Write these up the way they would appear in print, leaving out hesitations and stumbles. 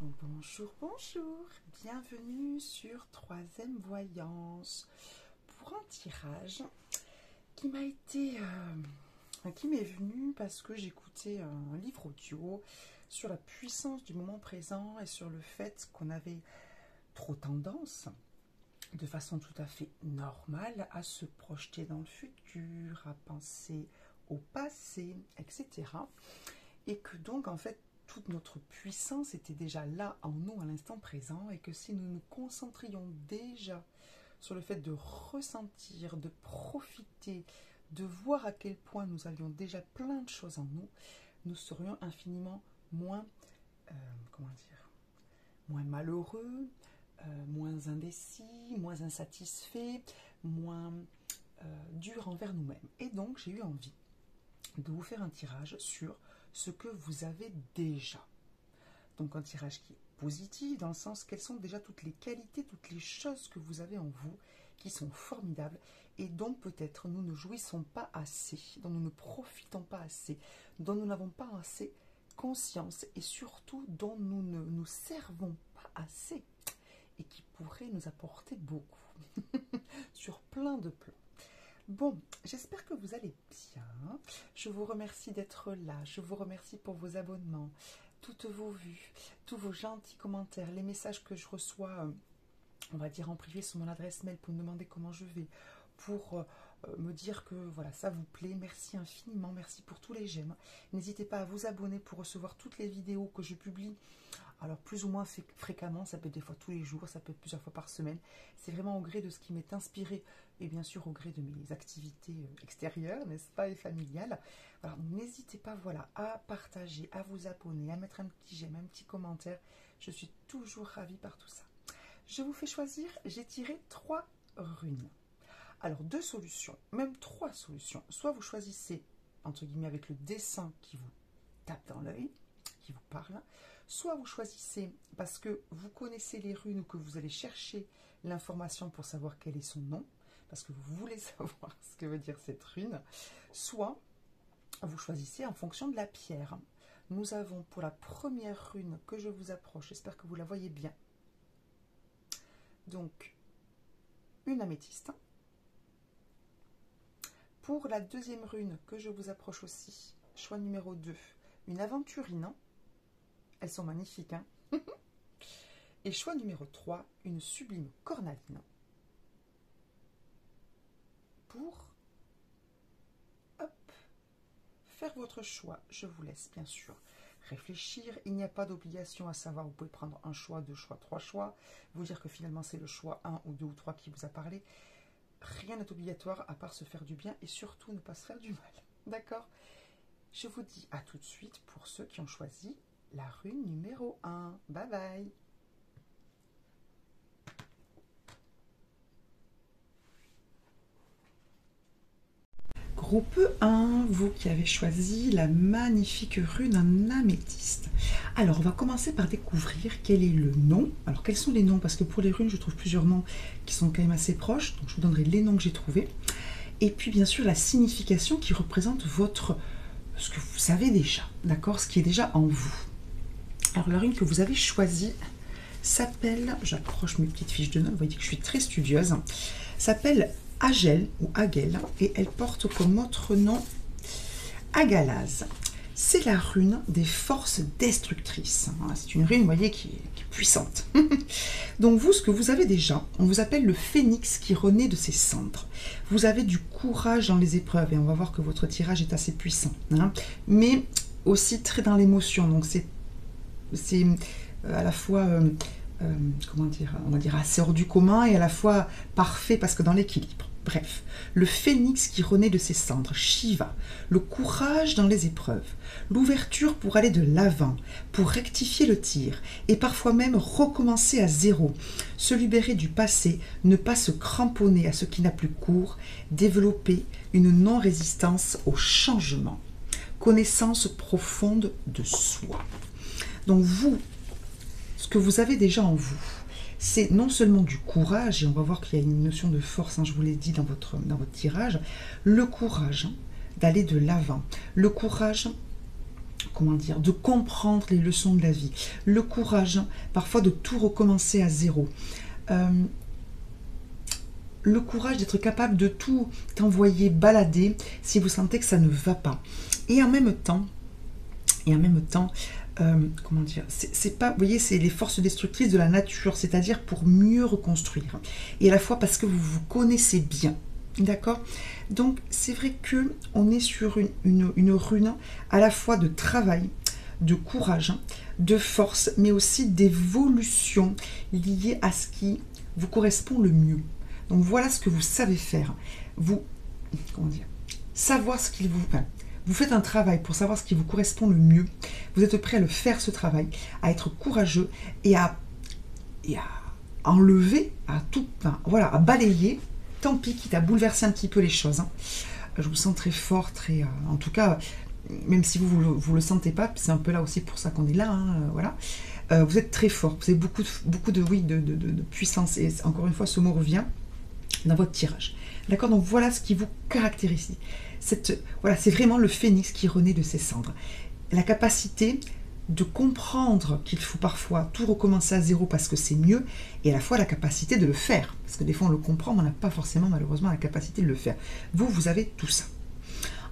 Bonjour, bonjour, bienvenue sur Troisième Voyance pour un tirage qui m'a été, qui m'est venu parce que j'écoutais un livre audio sur la puissance du moment présent et sur le fait qu'on avait trop tendance, de façon tout à fait normale, à se projeter dans le futur, à penser au passé, etc. Et que donc en fait toute notre puissance était déjà là en nous à l'instant présent et que si nous nous concentrions déjà sur le fait de ressentir, de profiter, de voir à quel point nous avions déjà plein de choses en nous, nous serions infiniment moins, moins malheureux, moins indécis, moins insatisfaits, moins durs envers nous-mêmes. Et donc j'ai eu envie de vous faire un tirage sur ce que vous avez déjà. Donc un tirage qui est positif dans le sens quelles sont déjà toutes les qualités, toutes les choses que vous avez en vous qui sont formidables et dont peut-être nous ne jouissons pas assez, dont nous ne profitons pas assez, dont nous n'avons pas assez conscience et surtout dont nous ne nous servons pas assez et qui pourraient nous apporter beaucoup sur plein de plans. Bon, j'espère que vous allez bien. Je vous remercie d'être là. Je vous remercie pour vos abonnements, toutes vos vues, tous vos gentils commentaires, les messages que je reçois, on va dire en privé sur mon adresse mail pour me demander comment je vais, pour me dire que voilà, ça vous plaît. Merci infiniment, merci pour tous les j'aime. N'hésitez pas à vous abonner pour recevoir toutes les vidéos que je publie. Alors plus ou moins fréquemment, ça peut être des fois tous les jours, ça peut être plusieurs fois par semaine. C'est vraiment au gré de ce qui m'est inspiré et bien sûr au gré de mes activités extérieures, n'est-ce pas, et familiales. Alors n'hésitez pas, voilà, à partager, à vous abonner, à mettre un petit j'aime, un petit commentaire. Je suis toujours ravie par tout ça. Je vous fais choisir, j'ai tiré 3 runes. Alors 2 solutions, même 3 solutions. Soit vous choisissez, entre guillemets, avec le dessin qui vous tape dans l'œil, qui vous parle. Soit vous choisissez parce que vous connaissez les runes ou que vous allez chercher l'information pour savoir quel est son nom, parce que vous voulez savoir ce que veut dire cette rune. Soit vous choisissez en fonction de la pierre. Nous avons pour la première rune que je vous approche, j'espère que vous la voyez bien. Donc, une améthyste. Pour la deuxième rune que je vous approche aussi, choix numéro 2, une aventurine. Elles sont magnifiques, hein. Et choix numéro 3, une sublime cornaline. Pour faire votre choix, je vous laisse bien sûr réfléchir. Il n'y a pas d'obligation à savoir, vous pouvez prendre un choix, 2 choix, 3 choix, vous dire que finalement c'est le choix 1 ou 2 ou 3 qui vous a parlé. Rien n'est obligatoire à part se faire du bien et surtout ne pas se faire du mal. D'accord? Je vous dis à tout de suite pour ceux qui ont choisi la rune numéro 1. Bye bye. Groupe 1, vous qui avez choisi la magnifique rune en améthyste. Alors, on va commencer par découvrir quel est le nom. Alors, quels sont les noms? Parce que pour les runes, je trouve plusieurs noms qui sont quand même assez proches. Donc, je vous donnerai les noms que j'ai trouvés. Et puis, bien sûr, la signification qui représente ce que vous savez déjà. D'accord? Ce qui est déjà en vous. Alors, la rune que vous avez choisie s'appelle, j'approche mes petites fiches de notes, vous voyez que je suis très studieuse, s'appelle Agel ou Agel et elle porte comme autre nom Agalaz. C'est la rune des forces destructrices. C'est une rune, vous voyez, qui est puissante. Donc vous, ce que vous avez déjà, on vous appelle le phénix qui renaît de ses cendres. Vous avez du courage dans les épreuves et on va voir que votre tirage est assez puissant, hein, mais aussi très dans l'émotion. Donc c'est à la fois, comment dire, on va dire assez hors du commun et à la fois parfait parce que dans l'équilibre. Bref, le phénix qui renaît de ses cendres, Shiva, le courage dans les épreuves, l'ouverture pour aller de l'avant, pour rectifier le tir et parfois même recommencer à zéro, se libérer du passé, ne pas se cramponner à ce qui n'a plus cours, développer une non-résistance au changement, connaissance profonde de soi. Donc vous, ce que vous avez déjà en vous, c'est non seulement du courage, et on va voir qu'il y a une notion de force, hein, je vous l'ai dit dans votre tirage, le courage d'aller de l'avant, le courage comment dire, de comprendre les leçons de la vie. Le courage, parfois de tout recommencer à zéro. Le courage d'être capable de tout envoyer balader si vous sentez que ça ne va pas. Et en même temps, comment dire, c'est pas, vous voyez, c'est les forces destructrices de la nature, c'est-à-dire pour mieux reconstruire. Et à la fois parce que vous vous connaissez bien, d'accord? Donc c'est vrai que on est sur une rune à la fois de travail, de courage, de force, mais aussi d'évolution liée à ce qui vous correspond le mieux. Donc voilà ce que vous savez faire. Vous, comment dire, savoir ce qu'il vous... Enfin, vous faites un travail pour savoir ce qui vous correspond le mieux. Vous êtes prêt à le faire, ce travail, à être courageux et à enlever, à tout, enfin, voilà, à balayer. Tant pis, quitte à bouleverser un petit peu les choses. Hein. Je vous sens très fort, très... en tout cas, même si vous le sentez pas, c'est un peu là aussi pour ça qu'on est là, hein, voilà. Vous êtes très fort, vous avez beaucoup de puissance. Et encore une fois, ce mot revient dans votre tirage. D'accord? Donc voilà ce qui vous caractérise. Voilà, c'est vraiment le phénix qui renaît de ses cendres. La capacité de comprendre qu'il faut parfois tout recommencer à zéro parce que c'est mieux, et à la fois la capacité de le faire. Parce que des fois on le comprend, mais on n'a pas forcément malheureusement la capacité de le faire. Vous avez tout ça.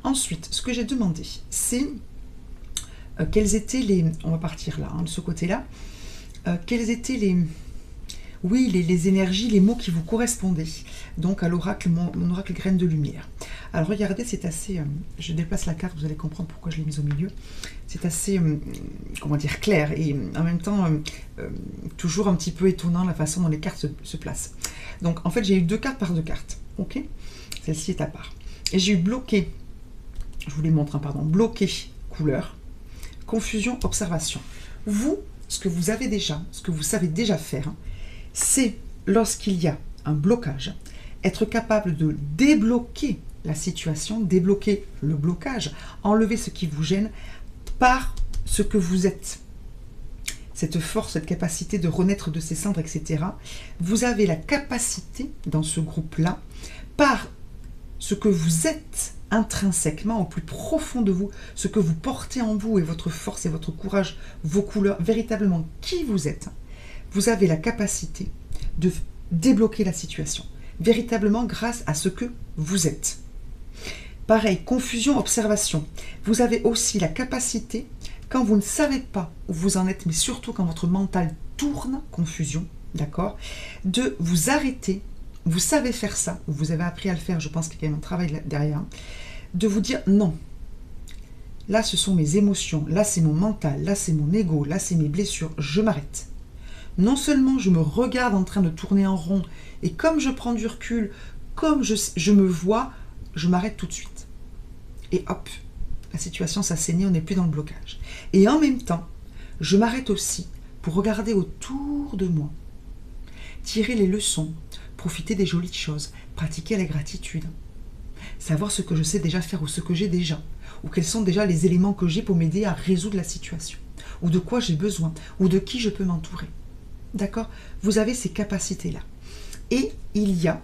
Ensuite, ce que j'ai demandé, c'est quels étaient les... On va partir là, hein, de ce côté-là. Quels étaient les énergies, les mots qui vous correspondaient. Donc à l'oracle, mon oracle graine de lumière. Alors regardez, c'est assez... je déplace la carte, vous allez comprendre pourquoi je l'ai mise au milieu. C'est assez, comment dire, clair et en même temps toujours un petit peu étonnant la façon dont les cartes se placent. Donc en fait, j'ai eu 2 cartes par 2 cartes. Ok? Celle-ci est à part. Et j'ai eu bloqué, je vous les montre, hein, pardon, bloqué, couleur, confusion, observation. Vous, ce que vous avez déjà, ce que vous savez déjà faire, c'est lorsqu'il y a un blocage, être capable de débloquer la situation, débloquer le blocage, enlever ce qui vous gêne par ce que vous êtes. Cette force, cette capacité de renaître de ses cendres, etc. Vous avez la capacité, dans ce groupe-là, par ce que vous êtes intrinsèquement, au plus profond de vous, ce que vous portez en vous et votre force et votre courage, vos couleurs, véritablement qui vous êtes, vous avez la capacité de débloquer la situation, véritablement grâce à ce que vous êtes. Pareil, confusion, observation. Vous avez aussi la capacité, quand vous ne savez pas où vous en êtes, mais surtout quand votre mental tourne, confusion, d'accord, de vous arrêter. Vous savez faire ça, ou vous avez appris à le faire, je pense qu'il y a quand même un travail derrière, de vous dire non. Là, ce sont mes émotions, là, c'est mon mental, là, c'est mon ego, là, c'est mes blessures, je m'arrête. Non seulement je me regarde en train de tourner en rond, et comme je prends du recul, comme je me vois, je m'arrête tout de suite. Et hop, la situation s'assainit, on n'est plus dans le blocage. Et en même temps, je m'arrête aussi pour regarder autour de moi, tirer les leçons, profiter des jolies choses, pratiquer la gratitude, savoir ce que je sais déjà faire ou ce que j'ai déjà, ou quels sont déjà les éléments que j'ai pour m'aider à résoudre la situation, ou de quoi j'ai besoin, ou de qui je peux m'entourer. D'accord? Vous avez ces capacités-là. Et il y a,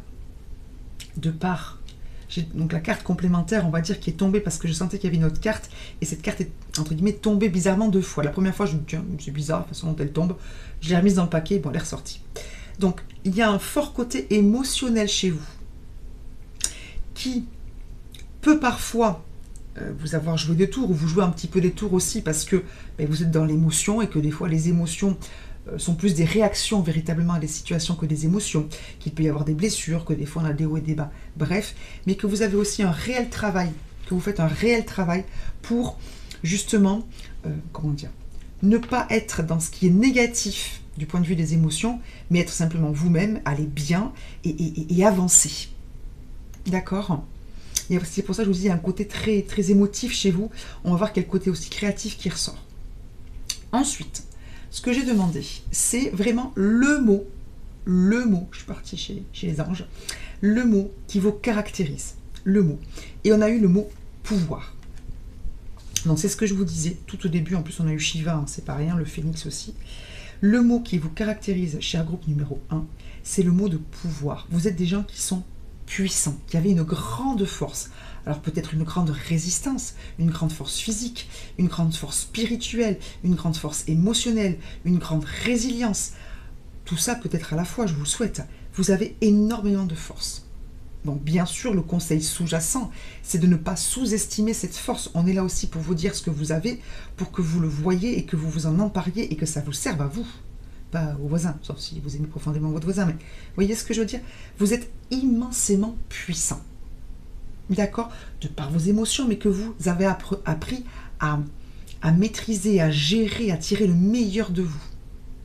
de part, donc la carte complémentaire, on va dire, qui est tombée parce que je sentais qu'il y avait une autre carte, et cette carte est, entre guillemets, tombée bizarrement 2 fois. La première fois, je me dis, tiens, c'est bizarre la façon dont elle tombe. Je l'ai remise dans le paquet, bon, elle est ressortie. Donc, il y a un fort côté émotionnel chez vous, qui peut parfois vous avoir joué des tours, ou vous jouez un petit peu des tours aussi, parce que vous êtes dans l'émotion, et que des fois, les émotions sont plus des réactions véritablement à des situations que des émotions, qu'il peut y avoir des blessures, que des fois on a des hauts et des bas, bref, mais que vous avez aussi un réel travail, que vous faites un réel travail pour justement, comment dire, ne pas être dans ce qui est négatif du point de vue des émotions, mais être simplement vous-même, aller bien et avancer. D'accord? C'est pour ça que je vous dis, il y a un côté très, très émotif chez vous, on va voir quel côté aussi créatif qui ressort. Ensuite, ce que j'ai demandé, c'est vraiment le mot, je suis partie chez les anges, le mot qui vous caractérise, le mot. Et on a eu le mot pouvoir. Donc c'est ce que je vous disais tout au début, en plus on a eu Shiva, hein, c'est pas rien, le phénix aussi. Le mot qui vous caractérise, cher groupe numéro 1, c'est le mot de pouvoir. Vous êtes des gens qui sont puissants, qui avaient une grande force. Alors peut-être une grande résistance, une grande force physique, une grande force spirituelle, une grande force émotionnelle, une grande résilience. Tout ça peut être à la fois, je vous le souhaite. Vous avez énormément de force. Donc bien sûr, le conseil sous-jacent, c'est de ne pas sous-estimer cette force. On est là aussi pour vous dire ce que vous avez, pour que vous le voyez et que vous vous en empariez et que ça vous serve à vous, pas aux voisins, sauf si vous aimez profondément votre voisin. Mais vous voyez ce que je veux dire? Vous êtes immensément puissant, d'accord? De par vos émotions, mais que vous avez appris à maîtriser, à gérer, à tirer le meilleur de vous,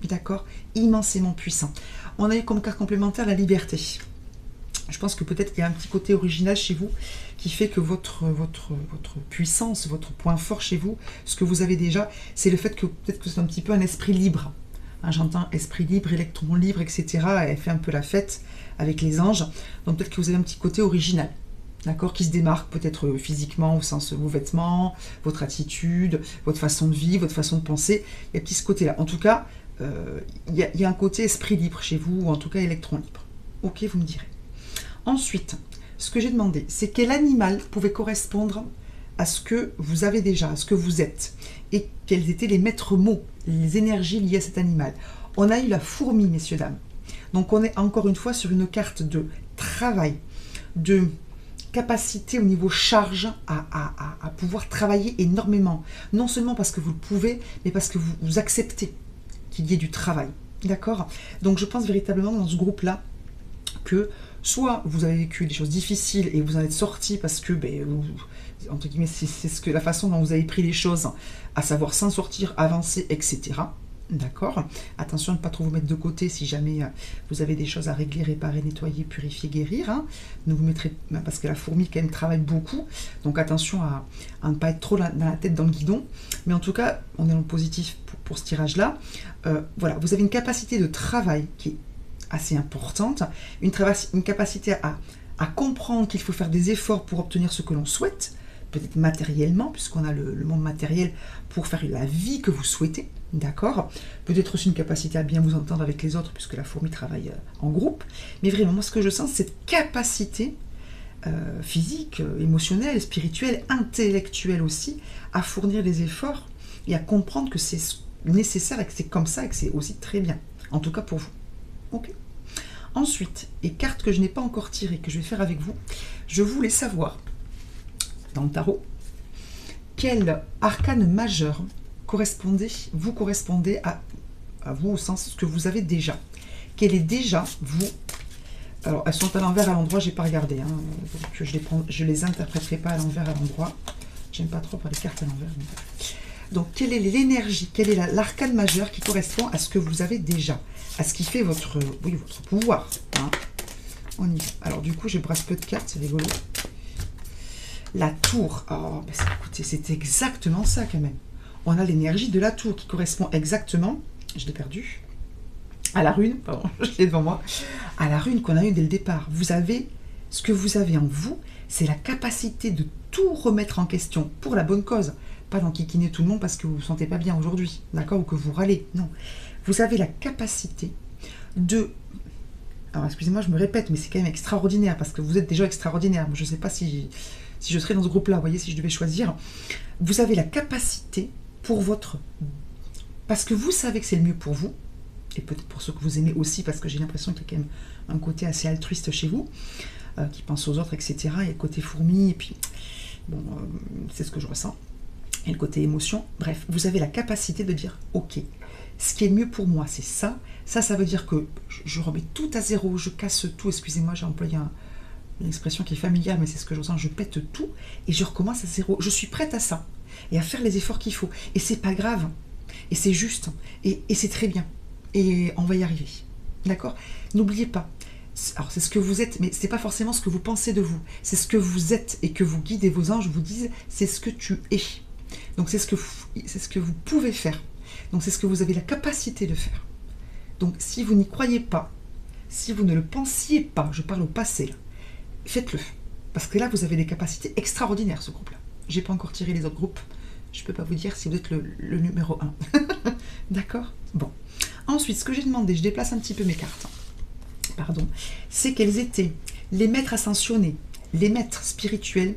d'accord? Immensément puissant. On a eu comme carte complémentaire la liberté. Je pense que peut-être qu'il y a un petit côté original chez vous qui fait que votre puissance, votre point fort chez vous, ce que vous avez déjà, c'est le fait que peut-être que c'est un petit peu un esprit libre. Hein, j'entends esprit libre, électron libre, etc. Elle fait un peu la fête avec les anges. Donc peut-être que vous avez un petit côté original, d'accord, qui se démarque peut-être physiquement au sens de vos vêtements, votre attitude, votre façon de vivre, votre façon de penser. Il y a petit ce côté-là. En tout cas, il y a un côté esprit libre chez vous, ou en tout cas électron libre. Ok, vous me direz. Ensuite, ce que j'ai demandé, c'est quel animal pouvait correspondre à ce que vous avez déjà, à ce que vous êtes, et quels étaient les maîtres mots, les énergies liées à cet animal. On a eu la fourmi, messieurs, dames. Donc on est encore une fois sur une carte de travail, de capacité au niveau charge à pouvoir travailler énormément. Non seulement parce que vous le pouvez, mais parce que vous acceptez qu'il y ait du travail. D'accord? Donc je pense véritablement dans ce groupe-là que soit vous avez vécu des choses difficiles et vous en êtes sorti parce que, entre guillemets, c'est la façon dont vous avez pris les choses, à savoir s'en sortir, avancer, etc. D'accord? Attention à ne pas trop vous mettre de côté si jamais vous avez des choses à régler, réparer, nettoyer, purifier, guérir. Hein. Ne vous mettrez, parce que la fourmi quand même travaille beaucoup, donc attention à ne pas être trop dans la tête dans le guidon. Mais en tout cas, on est dans le positif pour ce tirage-là. Voilà, vous avez une capacité de travail qui est assez importante, une capacité à comprendre qu'il faut faire des efforts pour obtenir ce que l'on souhaite, peut-être matériellement, puisqu'on a le monde matériel pour faire la vie que vous souhaitez, d'accord? Peut-être aussi une capacité à bien vous entendre avec les autres, puisque la fourmi travaille en groupe, mais vraiment, moi, ce que je sens, c'est cette capacité physique, émotionnelle, spirituelle, intellectuelle aussi, à fournir des efforts et à comprendre que c'est nécessaire et que c'est comme ça et que c'est aussi très bien, en tout cas pour vous. Ok. Ensuite, et carte que je n'ai pas encore tirée, que je vais faire avec vous, je voulais savoir, dans le tarot, quel arcane majeur vous correspondez à vous au sens que vous avez déjà. Quel est déjà vous. Alors, elles sont à l'envers à l'endroit, j'ai pas regardé. Hein, donc je les interpréterai pas à l'envers à l'endroit. J'aime pas trop par les cartes à l'envers. Donc, quelle est l'énergie, quel est l'arcane majeur qui correspond à ce que vous avez déjà, à ce qui fait votre pouvoir. Hein. On y va. Alors, du coup, je brasse peu de cartes, c'est rigolo. La tour. Oh, ben écoutez, c'est exactement ça quand même. On a l'énergie de la tour qui correspond exactement, je l'ai perdu, à la rune, pardon, je l'ai devant moi, à la rune qu'on a eue dès le départ. Vous avez, ce que vous avez en vous, c'est la capacité de tout remettre en question pour la bonne cause. Pas d'enquiquiner tout le monde parce que vous ne vous sentez pas bien aujourd'hui, d'accord, ou que vous râlez, non. Vous avez la capacité de... Alors, excusez-moi, je me répète, mais c'est quand même extraordinaire, parce que vous êtes déjà extraordinaire. Moi, je ne sais pas si je serais dans ce groupe-là, vous voyez, si je devais choisir. Vous avez la capacité pour votre... Parce que vous savez que c'est le mieux pour vous, et peut-être pour ceux que vous aimez aussi, parce que j'ai l'impression qu'il y a quand même un côté assez altruiste chez vous, qui pense aux autres, etc. Et le côté fourmi, et puis, bon, c'est ce que je ressens. Et le côté émotion, bref, vous avez la capacité de dire, ok, ce qui est mieux pour moi, c'est ça. Ça veut dire que je remets tout à zéro, je casse tout, excusez-moi, j'ai employé une expression qui est familière, mais c'est ce que je ressens, je pète tout, et je recommence à zéro. Je suis prête à ça, et à faire les efforts qu'il faut. Et c'est pas grave, et c'est juste, et c'est très bien, et on va y arriver. D'accord? N'oubliez pas, alors c'est ce que vous êtes, mais c'est pas forcément ce que vous pensez de vous, c'est ce que vous êtes, et que vos guides et vos anges vous disent, c'est ce que tu es. Donc c'est ce que vous pouvez faire. Donc c'est ce que vous avez la capacité de faire. Donc si vous n'y croyez pas, si vous ne le pensiez pas, je parle au passé, faites-le. Parce que là, vous avez des capacités extraordinaires, ce groupe-là. J'ai pas encore tiré les autres groupes. Je peux pas vous dire si vous êtes le numéro 1. D'accord? Bon. Ensuite, ce que j'ai demandé, je déplace un petit peu mes cartes. Pardon. C'est quels étaient les maîtres ascensionnés, les maîtres spirituels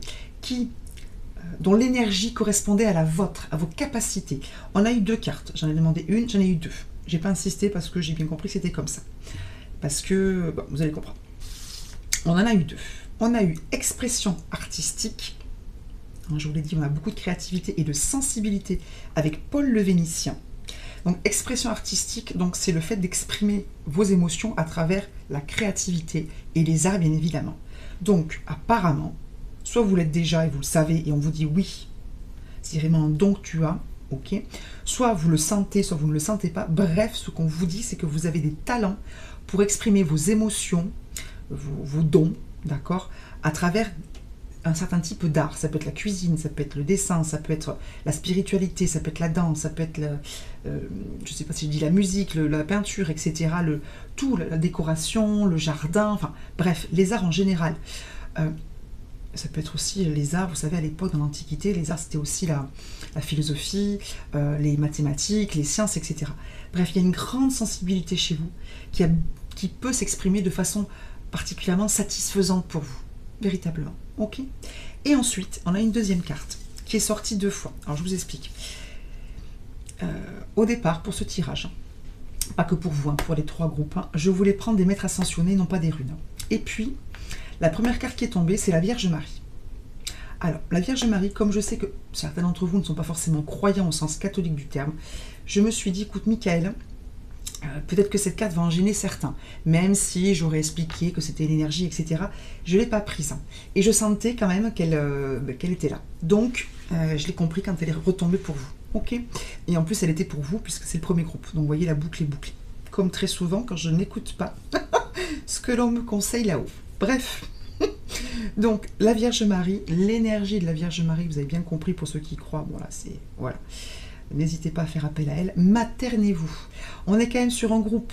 dont l'énergie correspondait à la vôtre, à vos capacités. On a eu 2 cartes. J'en ai demandé une, j'en ai eu 2. J'ai pas insisté parce que j'ai bien compris que c'était comme ça. Parce que, bon, vous allez comprendre. On en a eu 2. On a eu expression artistique. Je vous l'ai dit, on a beaucoup de créativité et de sensibilité avec Paul le Vénitien. Donc, expression artistique, donc c'est le fait d'exprimer vos émotions à travers la créativité et les arts, bien évidemment. Donc, apparemment, soit vous l'êtes déjà et vous le savez et on vous dit oui, c'est vraiment un don que tu as, ok. Soit vous le sentez, soit vous ne le sentez pas. Bref, ce qu'on vous dit, c'est que vous avez des talents pour exprimer vos émotions, vos dons, d'accord, à travers un certain type d'art. Ça peut être la cuisine, ça peut être le dessin, ça peut être la spiritualité, ça peut être la danse, ça peut être, je ne sais pas si je dis la musique, la peinture, etc. Tout, la décoration, le jardin, enfin bref, les arts en général. Ça peut être aussi les arts, vous savez, à l'époque, dans l'Antiquité, les arts, c'était aussi la philosophie, les mathématiques, les sciences, etc. Bref, il y a une grande sensibilité chez vous qui peut s'exprimer de façon particulièrement satisfaisante pour vous, véritablement. Ok. Et ensuite, on a une deuxième carte qui est sortie 2 fois. Alors, je vous explique. Au départ, pour ce tirage, pas que pour vous, hein, pour les 3 groupes, hein, je voulais prendre des maîtres ascensionnés, non pas des runes. Et puis, la première carte qui est tombée, c'est la Vierge Marie. Alors, la Vierge Marie, comme je sais que certains d'entre vous ne sont pas forcément croyants au sens catholique du terme, je me suis dit, écoute, Michael, peut-être que cette carte va en gêner certains, même si j'aurais expliqué que c'était l'énergie, etc. Je ne l'ai pas prise. Et je sentais quand même qu'elle était là. Donc, je l'ai compris quand elle est retombée pour vous. Ok. Et en plus, elle était pour vous, puisque c'est le premier groupe. Donc, vous voyez, la boucle est bouclée. Comme très souvent, quand je n'écoute pas ce que l'on me conseille là-haut. Bref. Donc, la Vierge Marie, l'énergie de la Vierge Marie, vous avez bien compris pour ceux qui y croient. Voilà, c'est... Voilà. N'hésitez pas à faire appel à elle. Maternez-vous. On est quand même sur un groupe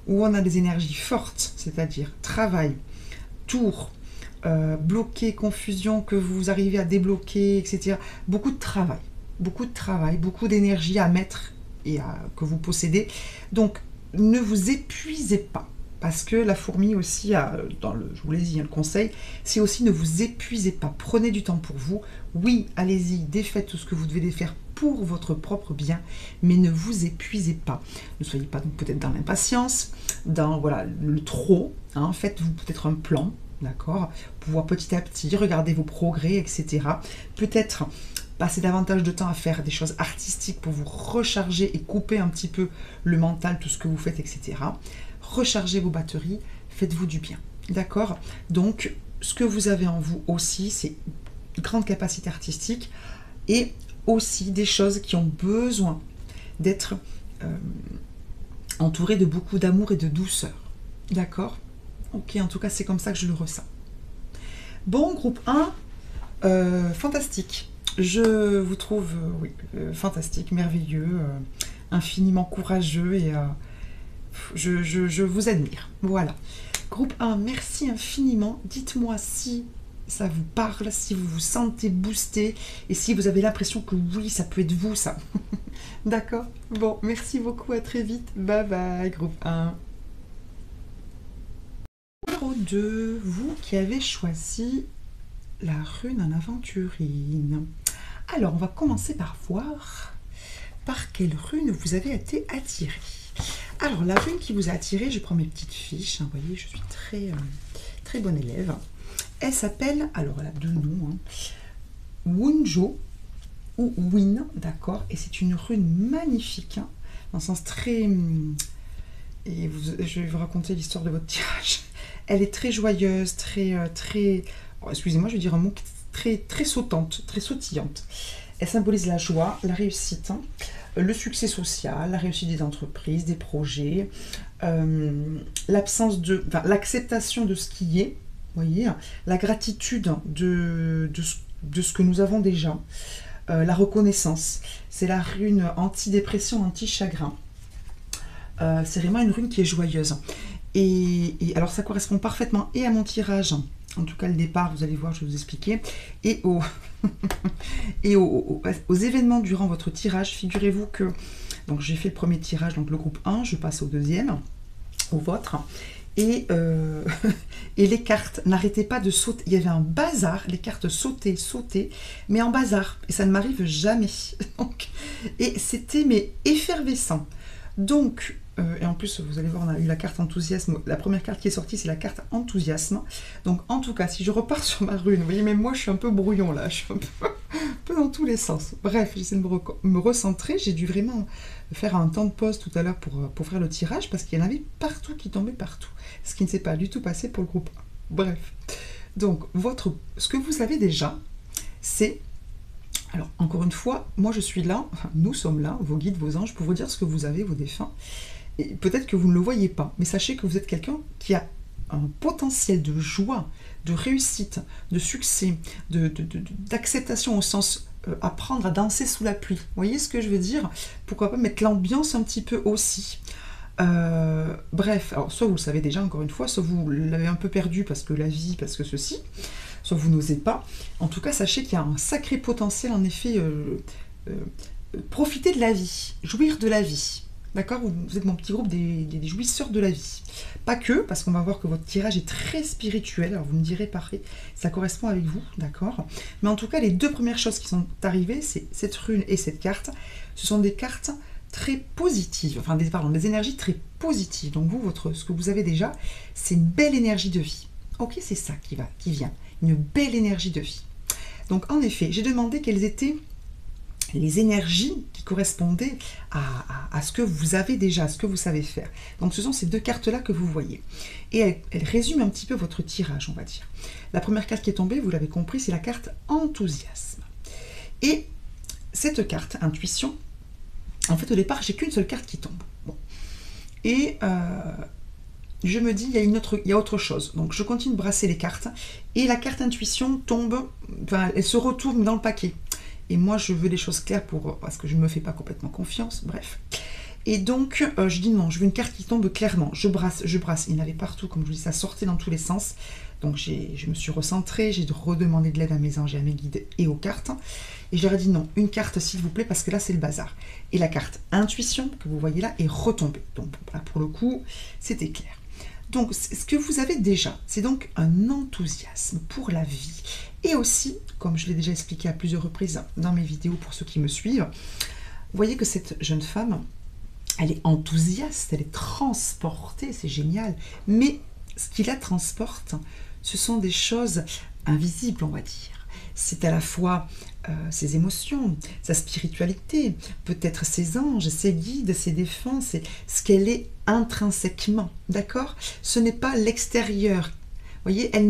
où on a des énergies fortes, c'est-à-dire travail, tour, bloquer, confusion, que vous arrivez à débloquer, etc. Beaucoup de travail, beaucoup d'énergie à mettre et que vous possédez. Donc, ne vous épuisez pas. Parce que la fourmi aussi, je vous l'ai dit, le conseil, c'est aussi ne vous épuisez pas. Prenez du temps pour vous. Oui, allez-y, défaites tout ce que vous devez défaire pour votre propre bien, mais ne vous épuisez pas. Ne soyez pas peut-être dans l'impatience, dans voilà, le trop. Hein. Faites-vous peut-être un plan, d'accord, pour voir petit à petit, regardez vos progrès, etc. Peut-être passer davantage de temps à faire des choses artistiques pour vous recharger et couper un petit peu le mental, tout ce que vous faites, etc. Rechargez vos batteries, faites-vous du bien. D'accord? Donc, ce que vous avez en vous aussi, c'est une grande capacité artistique et aussi des choses qui ont besoin d'être entourées de beaucoup d'amour et de douceur. D'accord? Ok, en tout cas, c'est comme ça que je le ressens. Bon, groupe 1, fantastique. Je vous trouve fantastique, merveilleux, infiniment courageux et... Je vous admire. Voilà. Groupe 1, merci infiniment. Dites-moi si ça vous parle, si vous vous sentez boosté et si vous avez l'impression que oui, ça peut être vous, ça. D'accord? Bon, merci beaucoup. À très vite. Bye bye, groupe 1. Numéro 2, vous qui avez choisi la rune en aventurine. Alors, on va commencer par voir par quelle rune vous avez été attiré. Alors, la rune qui vous a attiré, je prends mes petites fiches, hein, vous voyez, je suis très bonne élève. Elle s'appelle, alors elle a 2 noms, hein, Wunjo ou Win, d'accord, et c'est une rune magnifique, hein, dans un sens très... Et je vais vous raconter l'histoire de votre tirage. Elle est très joyeuse, oh, excusez-moi, je vais dire un mot très sautante, très sautillante. Elle symbolise la joie, la réussite, hein, le succès social, la réussite des entreprises, des projets, l'acceptation de ce qui est, voyez, la gratitude de ce que nous avons déjà, la reconnaissance. C'est la rune antidépression, anti-chagrin. C'est vraiment une rune qui est joyeuse. Et alors ça correspond parfaitement et à mon tirage, en tout cas le départ, vous allez voir, je vais vous expliquer, et aux événements durant votre tirage. Figurez-vous que donc j'ai fait le premier tirage, donc le groupe 1, je passe au deuxième, au vôtre, et les cartes n'arrêtaient pas de sauter. Il y avait un bazar, les cartes sautaient, mais en bazar. Et ça ne m'arrive jamais. Donc, et c'était mais effervescent. Donc, et en plus, vous allez voir, on a eu la carte enthousiasme. La première carte qui est sortie, c'est la carte enthousiasme. Donc, en tout cas, si je repars sur ma rune, vous voyez, même moi, je suis un peu brouillon là. Je suis un peu dans tous les sens. Bref, j'essaie de me recentrer. J'ai dû vraiment faire un temps de pause tout à l'heure pour faire le tirage parce qu'il y en avait partout qui tombaient partout. Ce qui ne s'est pas du tout passé pour le groupe 1. Bref. Donc, ce que vous avez déjà, c'est... Alors, encore une fois, moi je suis là, nous sommes là, vos guides, vos anges, pour vous dire ce que vous avez, vos défunts. Et peut-être que vous ne le voyez pas, mais sachez que vous êtes quelqu'un qui a un potentiel de joie, de réussite, de succès, d'acceptation au sens apprendre à danser sous la pluie. Vous voyez ce que je veux dire? Pourquoi pas mettre l'ambiance un petit peu aussi. Bref, alors soit vous le savez déjà, encore une fois, soit vous l'avez un peu perdu parce que la vie, parce que ceci, soit vous n'osez pas. En tout cas, sachez qu'il y a un sacré potentiel, en effet, profiter de la vie, jouir de la vie. D'accord? Vous êtes mon petit groupe des jouisseurs de la vie. Pas que, parce qu'on va voir que votre tirage est très spirituel, alors vous me direz pareil, ça correspond avec vous, d'accord? Mais en tout cas, les deux premières choses qui sont arrivées, c'est cette rune et cette carte. Ce sont des cartes très positives, enfin des énergies très positives. Donc vous, ce que vous avez déjà, c'est une belle énergie de vie. Ok, c'est ça qui vient, une belle énergie de vie. Donc en effet, j'ai demandé quelles étaient les énergies qui correspondaient à ce que vous avez déjà, à ce que vous savez faire. Donc ce sont ces deux cartes-là que vous voyez. Et elles résument un petit peu votre tirage, on va dire. La première carte qui est tombée, vous l'avez compris, c'est la carte enthousiasme. Et cette carte, intuition, en fait au départ, j'ai qu'une seule carte qui tombe. Bon. Et je me dis, il y a autre chose. Donc je continue de brasser les cartes. Et la carte intuition tombe, enfin, elle se retourne dans le paquet. Et moi, je veux des choses claires parce que je ne me fais pas complètement confiance, bref. Et donc, je dis non, je veux une carte qui tombe clairement. Je brasse. Il y en avait partout, comme je vous dis, ça sortait dans tous les sens. Donc, je me suis recentrée, j'ai redemandé de l'aide à mes anges et à mes guides et aux cartes. Et je leur ai dit non, une carte s'il vous plaît, parce que là, c'est le bazar. Et la carte intuition, que vous voyez là, est retombée. Donc, là, pour le coup, c'était clair. Donc, ce que vous avez déjà, c'est donc un enthousiasme pour la vie. Et aussi, comme je l'ai déjà expliqué à plusieurs reprises dans mes vidéos pour ceux qui me suivent, vous voyez que cette jeune femme, elle est enthousiaste, elle est transportée, c'est génial. Mais ce qui la transporte, ce sont des choses invisibles, on va dire. C'est à la fois ses émotions, sa spiritualité, peut-être ses anges, ses guides, ses défunts, c'est ce qu'elle est intrinsèquement, d'accord? Ce n'est pas l'extérieur. Vous voyez, elle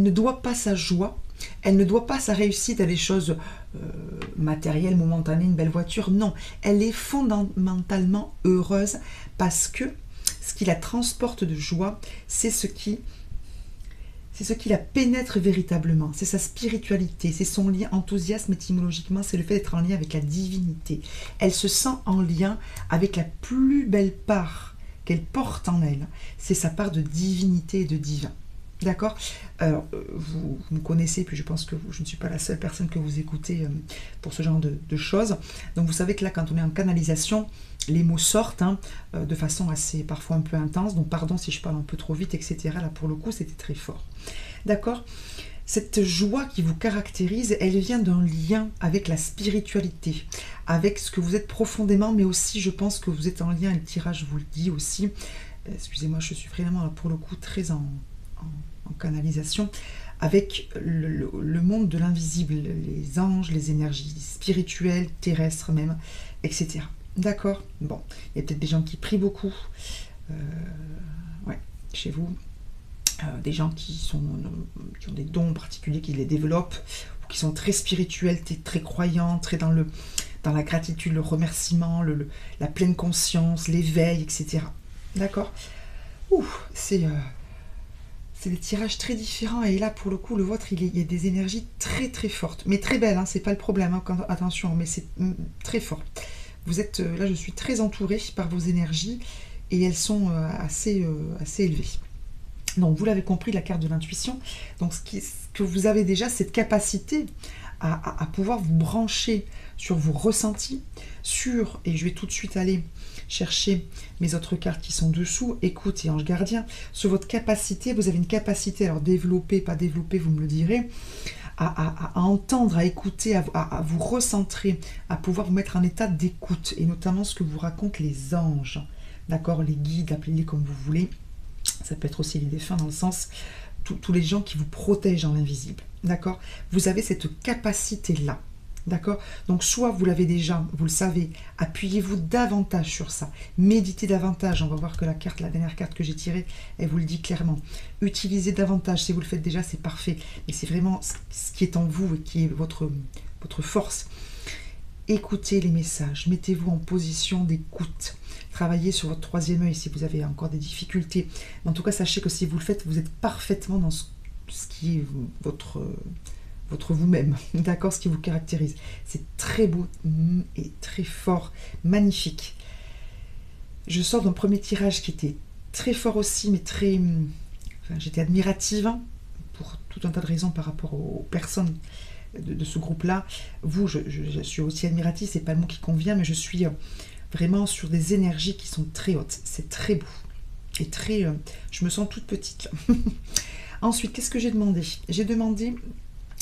ne doit pas sa joie, elle ne doit pas sa réussite à des choses matérielles, momentanées, une belle voiture. Non, elle est fondamentalement heureuse parce que ce qui la transporte de joie, c'est ce qui la pénètre véritablement. C'est sa spiritualité, c'est son lien. Enthousiasme étymologiquement, c'est le fait d'être en lien avec la divinité. Elle se sent en lien avec la plus belle part qu'elle porte en elle. C'est sa part de divinité et de divin. D'accord? Alors, vous me connaissez, puis je pense que je ne suis pas la seule personne que vous écoutez pour ce genre de choses. Donc, vous savez que là, quand on est en canalisation, les mots sortent de façon assez, parfois un peu intense. Donc, pardon si je parle un peu trop vite, etc. Là, pour le coup, c'était très fort. D'accord? Cette joie qui vous caractérise, elle vient d'un lien avec la spiritualité, avec ce que vous êtes profondément, mais aussi, je pense que vous êtes en lien, et le tirage vous le dit aussi. Excusez-moi, je suis vraiment, pour le coup, très en canalisation, avec le monde de l'invisible, les anges, les énergies spirituelles, terrestres même, etc. D'accord? Bon, il y a peut-être des gens qui prient beaucoup, ouais, chez vous, des gens qui ont des dons particuliers, qui les développent, ou qui sont très spirituels, très croyants, très dans la gratitude, le remerciement, la pleine conscience, l'éveil, etc. D'accord? C'est des tirages très différents, et là pour le coup le vôtre il y a des énergies très très fortes, mais très belles, c'est pas le problème, attention, mais c'est très fort. Vous êtes là, je suis très entourée par vos énergies et elles sont assez élevées. Donc vous l'avez compris, la carte de l'intuition. Donc ce que vous avez déjà, cette capacité à pouvoir vous brancher sur vos ressentis, et je vais tout de suite aller chercher mes autres cartes qui sont dessous, écoute et ange gardien, sur votre capacité, vous avez une capacité, alors développer, pas développer, vous me le direz, à entendre, à écouter, à vous recentrer, à pouvoir vous mettre en état d'écoute, et notamment ce que vous racontent les anges, d'accord, les guides, appelez-les comme vous voulez, ça peut être aussi les défunts dans le sens, tous les gens qui vous protègent en l'invisible, d'accord, vous avez cette capacité-là. D'accord? Donc, soit vous l'avez déjà, vous le savez, appuyez-vous davantage sur ça. Méditez davantage. On va voir que la dernière carte que j'ai tirée, elle vous le dit clairement. Utilisez davantage. Si vous le faites déjà, c'est parfait. Mais c'est vraiment ce qui est en vous et qui est votre force. Écoutez les messages. Mettez-vous en position d'écoute. Travaillez sur votre troisième œil si vous avez encore des difficultés. Mais en tout cas, sachez que si vous le faites, vous êtes parfaitement dans ce qui est votre vous-même, d'accord, ce qui vous caractérise. C'est très beau et très fort, magnifique. Je sors d'un premier tirage qui était très fort aussi, mais très... Enfin, j'étais admirative pour tout un tas de raisons par rapport aux personnes de ce groupe-là. Vous, je suis aussi admirative, c'est pas le mot qui convient, mais je suis vraiment sur des énergies qui sont très hautes. C'est très beau. Et très... je me sens toute petite. Ensuite, qu'est-ce que j'ai demandé? J'ai demandé...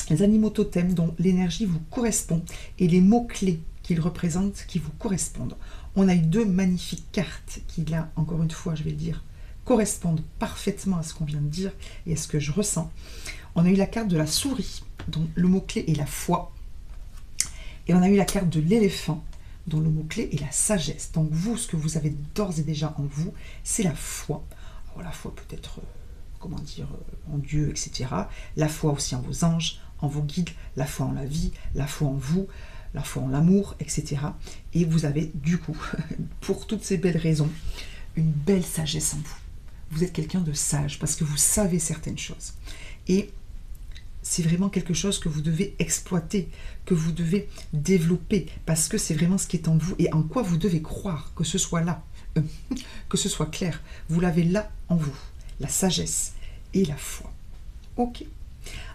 les animaux totems dont l'énergie vous correspond et les mots-clés qu'ils représentent qui vous correspondent. On a eu deux magnifiques cartes qui, là, encore une fois, je vais le dire, correspondent parfaitement à ce qu'on vient de dire et à ce que je ressens. On a eu la carte de la souris, dont le mot-clé est la foi. Et on a eu la carte de l'éléphant, dont le mot-clé est la sagesse. Donc vous, ce que vous avez d'ores et déjà en vous, c'est la foi. Alors, la foi peut-être, comment dire, en Dieu, etc. La foi aussi en vos anges, en vos guides, la foi en la vie, la foi en vous, la foi en l'amour, etc. Et vous avez du coup, pour toutes ces belles raisons, une belle sagesse en vous. Vous êtes quelqu'un de sage parce que vous savez certaines choses. Et c'est vraiment quelque chose que vous devez exploiter, que vous devez développer, parce que c'est vraiment ce qui est en vous et en quoi vous devez croire, que ce soit là, que ce soit clair. Vous l'avez là en vous, la sagesse et la foi. Ok.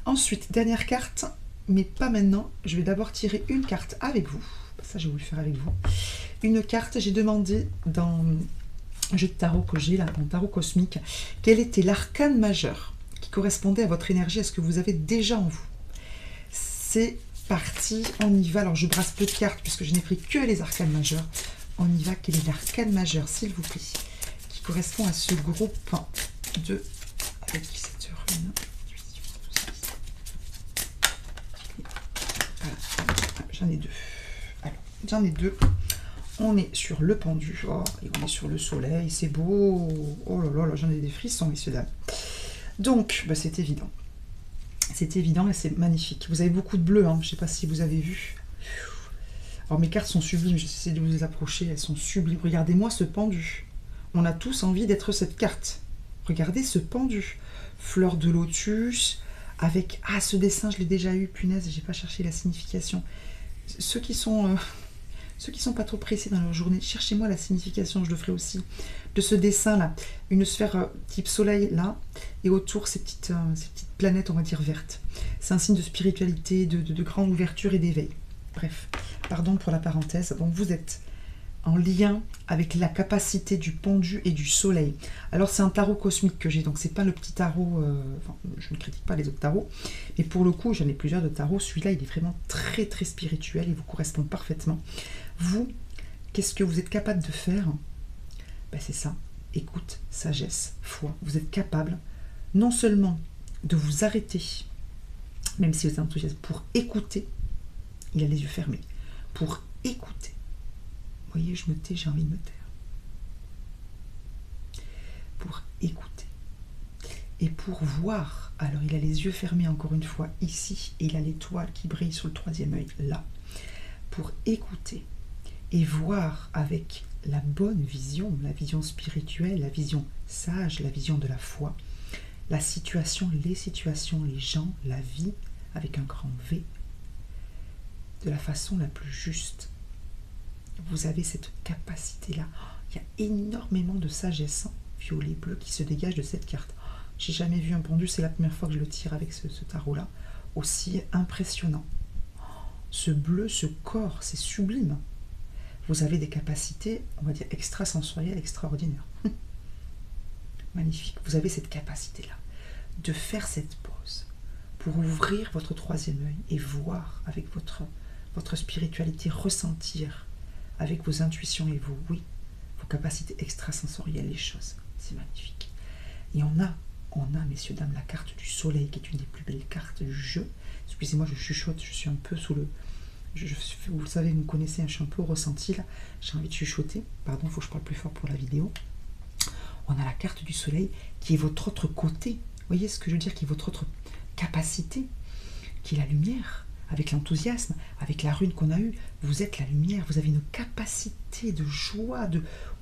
Ensuite, dernière carte, mais pas maintenant. Je vais d'abord tirer une carte avec vous. Ça, je vais vous le faire avec vous. Une carte, j'ai demandé dans un jeu de tarot que j'ai, là, mon tarot cosmique, quel était l'arcane majeur qui correspondait à votre énergie, à ce que vous avez déjà en vous. C'est parti, on y va. Alors, je brasse peu de cartes puisque je n'ai pris que les arcanes majeurs. On y va. Quel est l'arcane majeur, s'il vous plaît, qui correspond à ce groupe de... Avec cette rune. J'en ai deux. Alors, j'en ai deux. On est sur le pendu. Oh, et on est sur le soleil. C'est beau. Oh là là, là j'en ai des frissons, messieurs, dames. Donc, bah, c'est évident. C'est évident et c'est magnifique. Vous avez beaucoup de bleu. Hein. Je ne sais pas si vous avez vu. Alors, mes cartes sont sublimes. J'essaie de vous les approcher. Elles sont sublimes. Regardez-moi ce pendu. On a tous envie d'être cette carte. Regardez ce pendu. Fleur de lotus. Avec... Ah, ce dessin, je l'ai déjà eu. Punaise, j'ai pas cherché la signification. Ceux qui sont pas trop pressés dans leur journée, cherchez-moi la signification, je le ferai aussi, de ce dessin-là. Une sphère type soleil, là, et autour, ces petites planètes, on va dire, vertes. C'est un signe de spiritualité, de grande ouverture et d'éveil. Bref, pardon pour la parenthèse. Donc, vous êtes en lien avec la capacité du pendu et du soleil. Alors, c'est un tarot cosmique que j'ai, donc c'est pas le petit tarot... Enfin, je ne critique pas les autres tarots, mais pour le coup, j'en ai plusieurs de tarots. Celui-là, il est vraiment très, très spirituel, il vous correspond parfaitement. Vous, qu'est-ce que vous êtes capable de faire? Ben, c'est ça, écoute, sagesse, foi. Vous êtes capable non seulement de vous arrêter, même si vous êtes enthousiaste, pour écouter, il a les yeux fermés, pour écouter. Vous voyez, je me tais, j'ai envie de me taire. Pour écouter. Et pour voir, alors il a les yeux fermés encore une fois ici, et il a l'étoile qui brille sur le troisième œil là. Pour écouter et voir avec la bonne vision, la vision spirituelle, la vision sage, la vision de la foi, la situation, les gens, la vie, avec un grand V, de la façon la plus juste. Vous avez cette capacité-là. Il y a énormément de sagesse, violet, bleu, qui se dégage de cette carte. J'ai jamais vu un pendu, c'est la première fois que je le tire avec ce tarot-là. Aussi impressionnant. ce bleu, ce corps, c'est sublime. Vous avez des capacités, on va dire, extrasensorielles, extraordinaires. Magnifique. Vous avez cette capacité-là de faire cette pause pour ouvrir votre troisième œil et voir avec votre spiritualité, ressentir avec vos intuitions et vos capacités extrasensorielles les choses. C'est magnifique. Et on a, messieurs, dames, la carte du soleil qui est une des plus belles cartes du jeu. Excusez-moi, je chuchote, je suis un peu sous le... vous le savez, vous me connaissez, je suis un peu au ressenti là. J'ai envie de chuchoter. Pardon, il faut que je parle plus fort pour la vidéo. On a la carte du soleil qui est votre autre côté. Vous voyez ce que je veux dire? Qui est votre autre capacité, qui est la lumière, avec l'enthousiasme, avec la rune qu'on a eue. Vous êtes la lumière, vous avez une capacité de joie,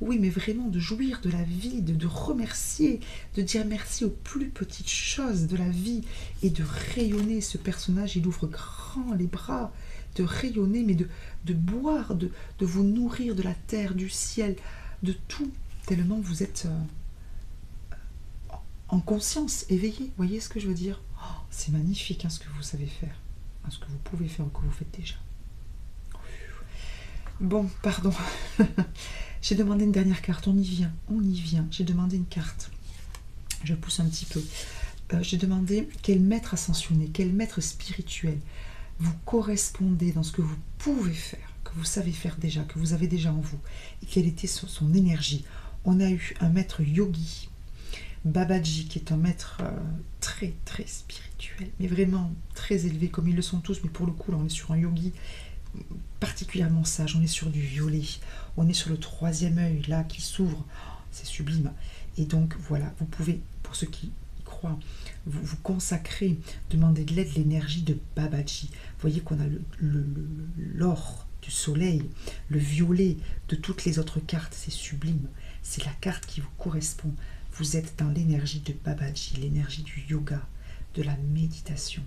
oui, mais vraiment de jouir de la vie, de remercier, de dire merci aux plus petites choses de la vie et de rayonner. Ce personnage, il ouvre grand les bras, de rayonner, mais de boire, de vous nourrir de la terre, du ciel, de tout, tellement vous êtes en conscience, éveillé. Vous voyez ce que je veux dire? Oh, c'est magnifique hein, ce que vous savez faire, hein, ce que vous pouvez faire ou que vous faites déjà. Bon, pardon. J'ai demandé une dernière carte, on y vient. J'ai demandé une carte. Je pousse un petit peu. J'ai demandé quel maître ascensionné, quel maître spirituel vous correspondez dans ce que vous pouvez faire, que vous savez faire déjà, que vous avez déjà en vous, et quelle était son énergie. On a eu un maître yogi, Babaji, qui est un maître très très spirituel, mais vraiment très élevé, comme ils le sont tous, mais pour le coup, là, on est sur un yogi particulièrement sage, on est sur du violet, on est sur le troisième œil, là, qui s'ouvre, oh, c'est sublime. Et donc, voilà, vous pouvez, pour ceux qui y croient, vous consacrer, demander de l'aide, l'énergie de Babaji. Vous voyez qu'on a l'or du soleil, le violet de toutes les autres cartes, c'est sublime. C'est la carte qui vous correspond. Vous êtes dans l'énergie de Babaji, l'énergie du yoga, de la méditation,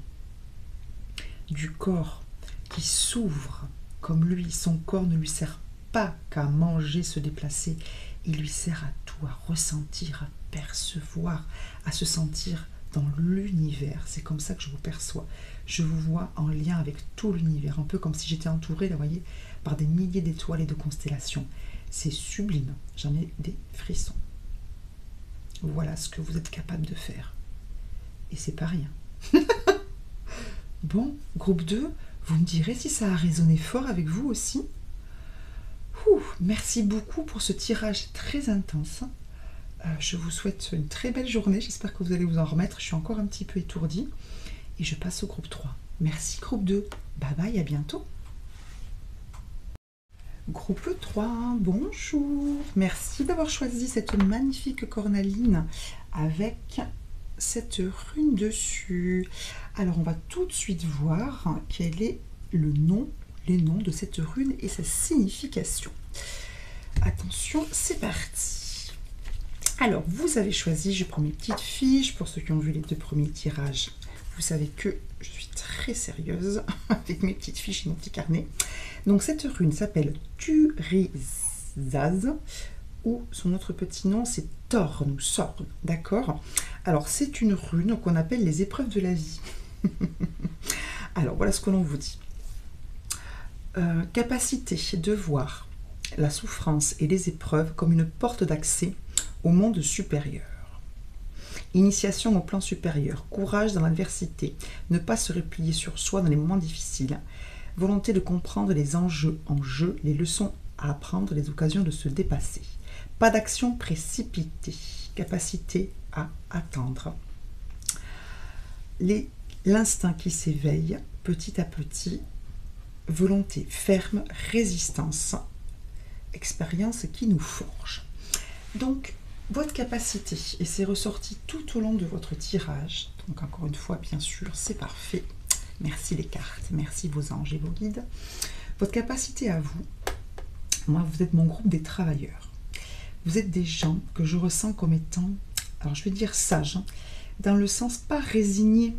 du corps qui s'ouvre comme lui. Son corps ne lui sert pas qu'à manger, se déplacer. Il lui sert à tout, à ressentir, à percevoir, à se sentir dans l'univers. C'est comme ça que je vous perçois. Je vous vois en lien avec tout l'univers, un peu comme si j'étais entourée, là, vous voyez, par des milliers d'étoiles et de constellations. C'est sublime. J'en ai des frissons. Voilà ce que vous êtes capable de faire. Et c'est pas rien. Bon, groupe 2, vous me direz si ça a résonné fort avec vous aussi. Merci beaucoup pour ce tirage très intense. Je vous souhaite une très belle journée. J'espère que vous allez vous en remettre. Je suis encore un petit peu étourdie. Et je passe au groupe 3. Merci groupe 2. Bye bye, à bientôt. Groupe 3, bonjour. Merci d'avoir choisi cette magnifique cornaline avec cette rune dessus. Alors, on va tout de suite voir quel est les noms de cette rune et sa signification. Attention, c'est parti. Alors, vous avez choisi, je prends mes petites fiches. Pour ceux qui ont vu les 2 premiers tirages, vous savez que je suis très sérieuse avec mes petites fiches et mon petit carnet. Donc, cette rune s'appelle Turizaz, ou son autre petit nom, c'est Torn ou Sorn, d'accord? Alors, c'est une rune qu'on appelle les épreuves de la vie. Alors, voilà ce que l'on vous dit. Capacité de voir la souffrance et les épreuves comme une porte d'accès au monde supérieur. Initiation au plan supérieur, courage dans l'adversité, ne pas se replier sur soi dans les moments difficiles, volonté de comprendre les enjeux en jeu, les leçons à apprendre, les occasions de se dépasser. Pas d'action précipitée, capacité à attendre. L'instinct qui s'éveille petit à petit, volonté ferme, résistance, expérience qui nous forge. Donc, votre capacité, et c'est ressorti tout au long de votre tirage, donc encore une fois, bien sûr, c'est parfait. Merci les cartes, merci vos anges et vos guides. Votre capacité à vous, moi, vous êtes mon groupe des travailleurs. Vous êtes des gens que je ressens comme étant, alors je vais dire sages, hein, dans le sens pas résigné,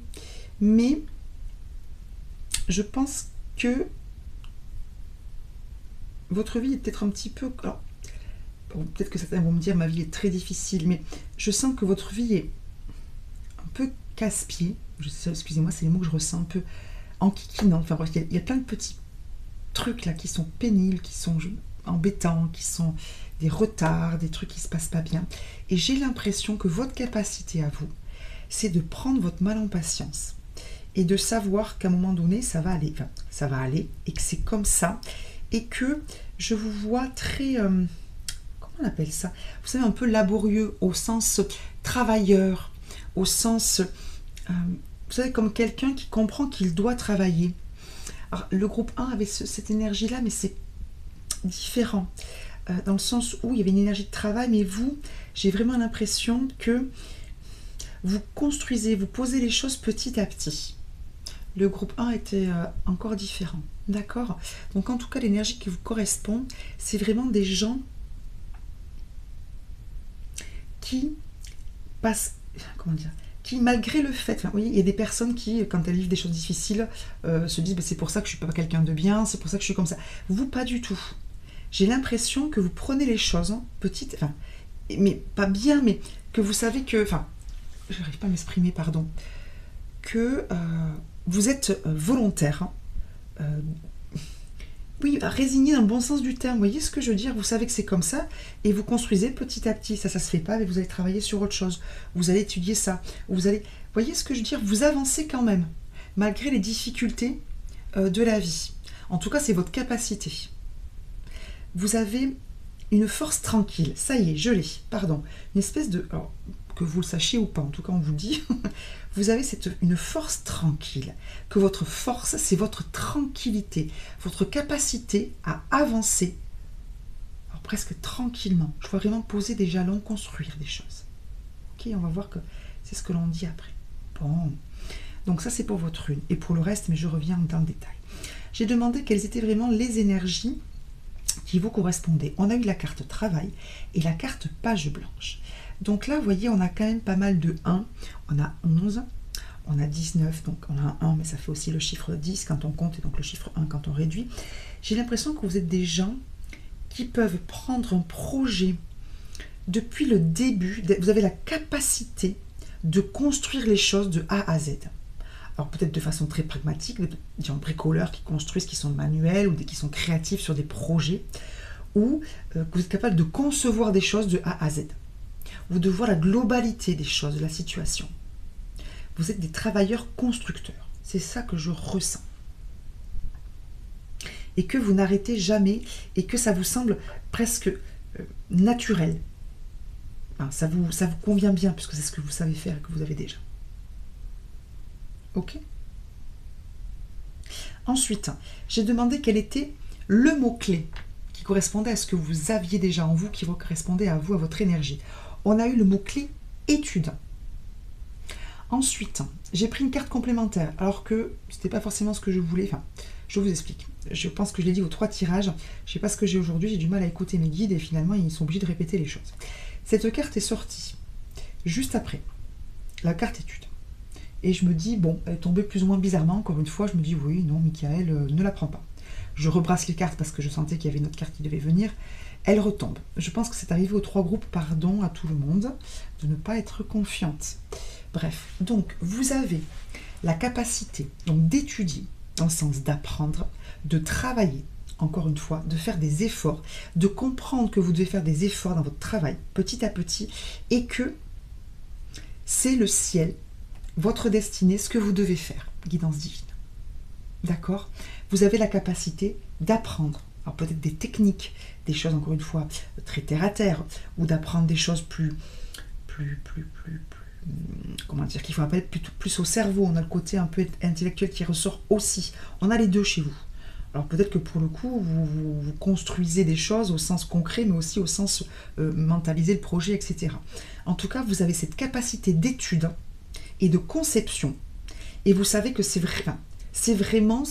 mais je pense que votre vie est peut-être un petit peu... Alors, bon, peut-être que certains vont me dire ma vie est très difficile, mais je sens que votre vie est un peu casse-pied. Excusez-moi, c'est les mots que je ressens un peu enquiquinant. Enfin, il y a plein de petits trucs là qui sont pénibles, qui sont embêtants, qui sont des retards, des trucs qui se passent pas bien. Et j'ai l'impression que votre capacité à vous, c'est de prendre votre mal en patience et de savoir qu'à un moment donné, ça va aller. Enfin, ça va aller et que c'est comme ça. Et que je vous vois très... comment on appelle ça? Vous savez, un peu laborieux au sens travailleur, au sens... vous savez, comme quelqu'un qui comprend qu'il doit travailler. Alors, le groupe 1 avait cette énergie-là, mais c'est différent. Dans le sens où il y avait une énergie de travail, mais vous, j'ai vraiment l'impression que vous construisez, vous posez les choses petit à petit. Le groupe 1 était encore différent. D'accord? Donc en tout cas, l'énergie qui vous correspond, c'est vraiment des gens qui passent, comment dire, qui malgré le fait, enfin, oui, il y a des personnes qui, quand elles vivent des choses difficiles, se disent, bah, c'est pour ça que je suis pas quelqu'un de bien, c'est pour ça que je suis comme ça. Vous, pas du tout. J'ai l'impression que vous prenez les choses petites, enfin, mais pas bien, mais que vous savez que, enfin, je n'arrive pas à m'exprimer, pardon, que vous êtes volontaire, oui, résigné dans le bon sens du terme, vous voyez ce que je veux dire, vous savez que c'est comme ça, et vous construisez petit à petit, ça se fait pas, mais vous allez travailler sur autre chose, vous allez étudier ça, vous allez, vous voyez ce que je veux dire, vous avancez quand même, malgré les difficultés de la vie. En tout cas, c'est votre capacité. Vous avez une force tranquille, ça y est, je l'ai, pardon, une espèce de, alors, que vous le sachiez ou pas, en tout cas on vous le dit, vous avez une force tranquille, que votre force, c'est votre tranquillité, votre capacité à avancer, alors presque tranquillement. Je vois vraiment poser des jalons, construire des choses. Ok, on va voir que c'est ce que l'on dit après. Bon, donc ça c'est pour votre rune, et pour le reste, mais je reviens dans le détail. J'ai demandé quelles étaient vraiment les énergies qui vous correspondaient. On a eu la carte travail et la carte page blanche. Donc là, vous voyez, on a quand même pas mal de 1. On a 11, on a 19, donc on a un 1, mais ça fait aussi le chiffre 10 quand on compte, et donc le chiffre 1 quand on réduit. J'ai l'impression que vous êtes des gens qui peuvent prendre un projet depuis le début. Vous avez la capacité de construire les choses de A à Z. Alors peut-être de façon très pragmatique, des gens bricoleurs qui construisent, qui sont manuels ou qui sont créatifs sur des projets, ou que vous êtes capable de concevoir des choses de A à Z. Ou de voir la globalité des choses, de la situation. Vous êtes des travailleurs constructeurs. C'est ça que je ressens. Et que vous n'arrêtez jamais et que ça vous semble presque naturel. Enfin, ça vous convient bien puisque c'est ce que vous savez faire et que vous avez déjà. Ok? Ensuite, j'ai demandé quel était le mot-clé qui correspondait à ce que vous aviez déjà en vous, qui correspondait à vous, à votre énergie. On a eu le mot-clé étude. Ensuite, j'ai pris une carte complémentaire, alors que ce n'était pas forcément ce que je voulais. Enfin, je vous explique. Je pense que je l'ai dit aux 3 tirages. Je ne sais pas ce que j'ai aujourd'hui, j'ai du mal à écouter mes guides et finalement, ils sont obligés de répéter les choses. Cette carte est sortie juste après la carte étude. Et je me dis, bon, elle est tombée plus ou moins bizarrement. Encore une fois, je me dis, oui, non, Michael, ne la prends pas. Je rebrasse les cartes parce que je sentais qu'il y avait une autre carte qui devait venir. Elle retombe. Je pense que c'est arrivé aux 3 groupes, pardon à tout le monde, de ne pas être confiante. Bref, donc vous avez la capacité d'étudier, dans le sens d'apprendre, de travailler, encore une fois, de faire des efforts, de comprendre que vous devez faire des efforts dans votre travail, petit à petit, et que c'est le ciel, votre destinée, ce que vous devez faire, guidance divine. D'accord? Vous avez la capacité d'apprendre, alors peut-être des techniques, des choses, encore une fois, très terre à terre, ou d'apprendre des choses plus comment dire, qu'il faut appeler plus au cerveau. On a le côté un peu intellectuel qui ressort aussi. On a les deux chez vous. Alors peut-être que pour le coup, vous construisez des choses au sens concret, mais aussi au sens mentaliser le projet, etc. En tout cas, vous avez cette capacité d'étude et de conception. Et vous savez que c'est vrai, c'est vraiment